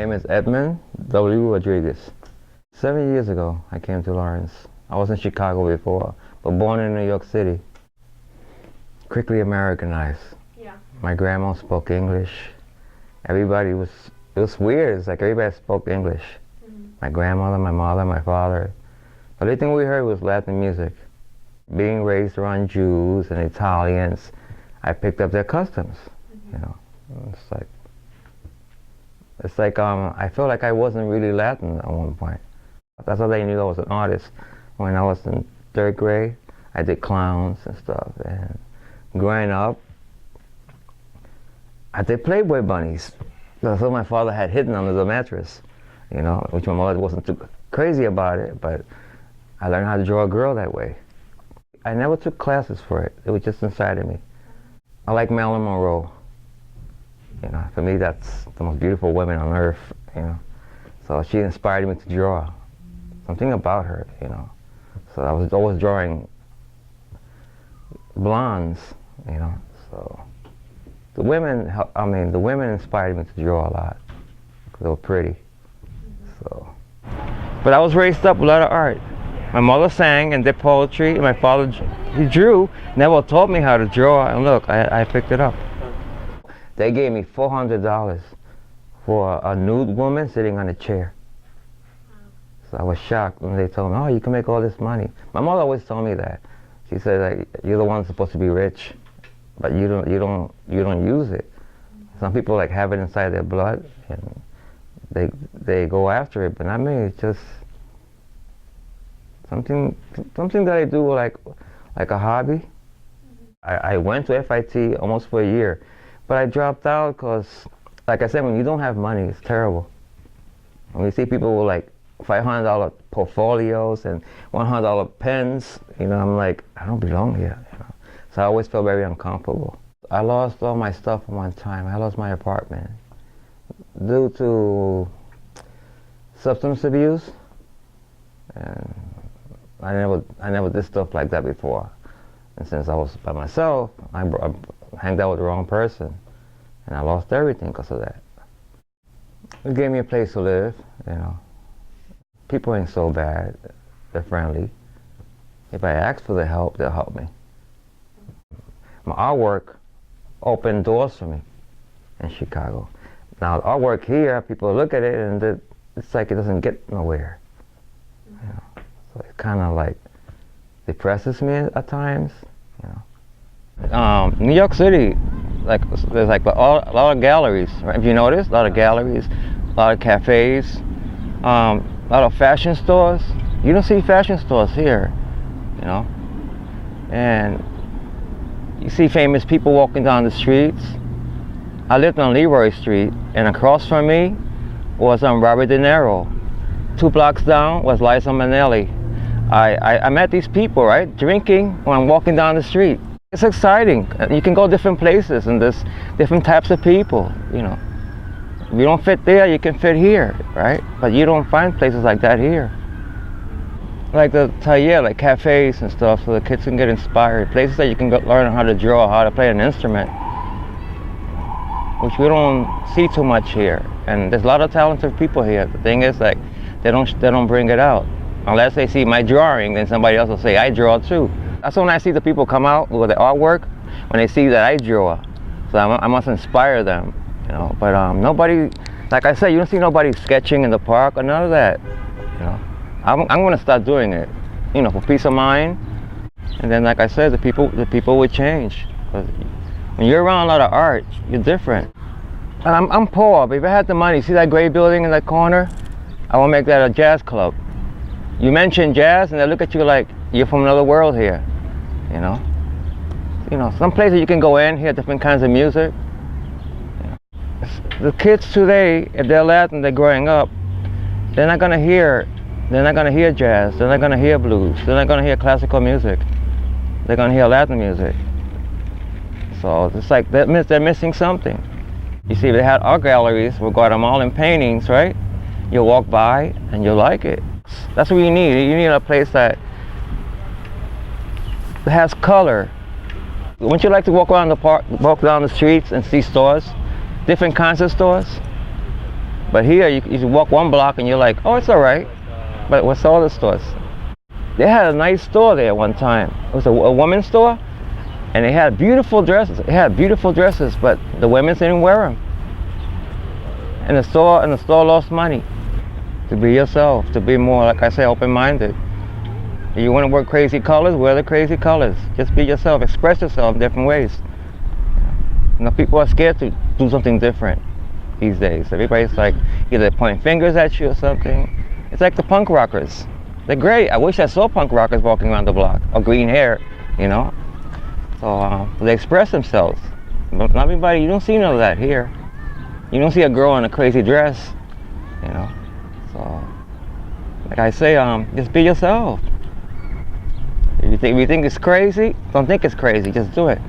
name is Edmond Rodríguez. 7 years ago, I came to Lawrence. I was in Chicago before, but born in New York City. Quickly Americanized. Yeah. My grandma spoke English. Everybody was, it was weird. It's like everybody spoke English. Mm-hmm. My grandmother, my mother, my father. But everything we heard was Latin music. Being raised around Jews and Italians, I picked up their customs. Mm-hmm. You know, it's like I felt like I wasn't really Latin at one point. That's how they knew I was an artist. When I was in 3rd grade, I did clowns and stuff. And growing up, I did Playboy bunnies. That's what my father had hidden under the mattress, you know, which my mother wasn't too crazy about it, but I learned how to draw a girl that way. I never took classes for it. It was just inside of me. I like Marilyn Monroe. You know, for me, that's the most beautiful woman on earth, you know. So she inspired me to draw. Something about her, you know. So I was always drawing blondes, you know. So the women inspired me to draw a lot because they were pretty. So, but I was raised up with a lot of art. My mother sang and did poetry, and my father, he drew, never taught me how to draw, and look, I picked it up. They gave me $400 for a nude woman sitting on a chair. So I was shocked when they told me, oh, you can make all this money. My mother always told me that. She said, like, you're the one supposed to be rich, but you don't use it. Some people like have it inside their blood, and they go after it, but not me. It's just something that I do like a hobby. I went to FIT almost for a year, but I dropped out because, like I said, when you don't have money, it's terrible. When you see people with like $500 portfolios and $100 pens, you know, I'm like, I don't belong here. You know? So I always felt very uncomfortable. I lost all my stuff at one time. I lost my apartment due to substance abuse, and I never did stuff like that before. And since I was by myself, I hanged out with the wrong person, and I lost everything because of that. It gave me a place to live, you know. People ain't so bad, they're friendly. If I ask for the help, they'll help me. My artwork opened doors for me in Chicago. Now, artwork here, people look at it and it's like it doesn't get nowhere. You know? So it kind of like depresses me at times. You know? New York City, like there's like a lot of galleries. Right? If you notice, a lot of galleries, a lot of cafes, a lot of fashion stores. You don't see fashion stores here, you know. And you see famous people walking down the streets. I lived on Leroy Street, and across from me was Robert De Niro. 2 blocks down was Liza Minnelli. I met these people, right, drinking when I'm walking down the street. It's exciting. You can go different places, and there's different types of people, you know. If you don't fit there, you can fit here, right? But you don't find places like that here. Like the taller, like cafes and stuff, so the kids can get inspired. Places that you can go learn how to draw, how to play an instrument, which we don't see too much here. And there's a lot of talented people here. The thing is, like, they don't bring it out. Unless they see my drawing, then somebody else will say, I draw too. That's when I see the people come out with the artwork, when they see that I draw. So I must inspire them, you know. But nobody, like I said, you don't see nobody sketching in the park or none of that, you know. I'm gonna start doing it, you know, for peace of mind. And then, like I said, the people would change. When you're around a lot of art, you're different. And I'm poor, but if I had the money, see that gray building in that corner? I will make that a jazz club. You mention jazz, and they look at you like you're from another world here, you know. You know, some places you can go in, hear different kinds of music. You know. The kids today, if they're Latin, they're growing up, they're not gonna hear jazz, they're not gonna hear blues, they're not gonna hear classical music. They're gonna hear Latin music. So it's like they're missing something. You see, they had art galleries with Guatemalan paintings, right? You'll walk by and you'll like it. That's what you need. You need a place that has color. Wouldn't you like to walk around the park, walk down the streets and see stores, different kinds of stores? But here, you walk one block and you're like, oh, it's all right. But what's all the stores? They had a nice store there one time. It was a women's store, and they had beautiful dresses. They had beautiful dresses, but the women didn't wear them. And the store lost money. To be yourself, to be more, like I say, open-minded. If you want to wear crazy colors, wear the crazy colors. Just be yourself. Express yourself in different ways. You know, people are scared to do something different these days. Everybody's like either pointing fingers at you or something. It's like the punk rockers. They're great. I wish I saw punk rockers walking around the block, or green hair, you know. So they express themselves. But not everybody. You don't see none of that here. You don't see a girl in a crazy dress, you know. So, like I say, just be yourself. If you think it's crazy, don't think it's crazy. Just do it.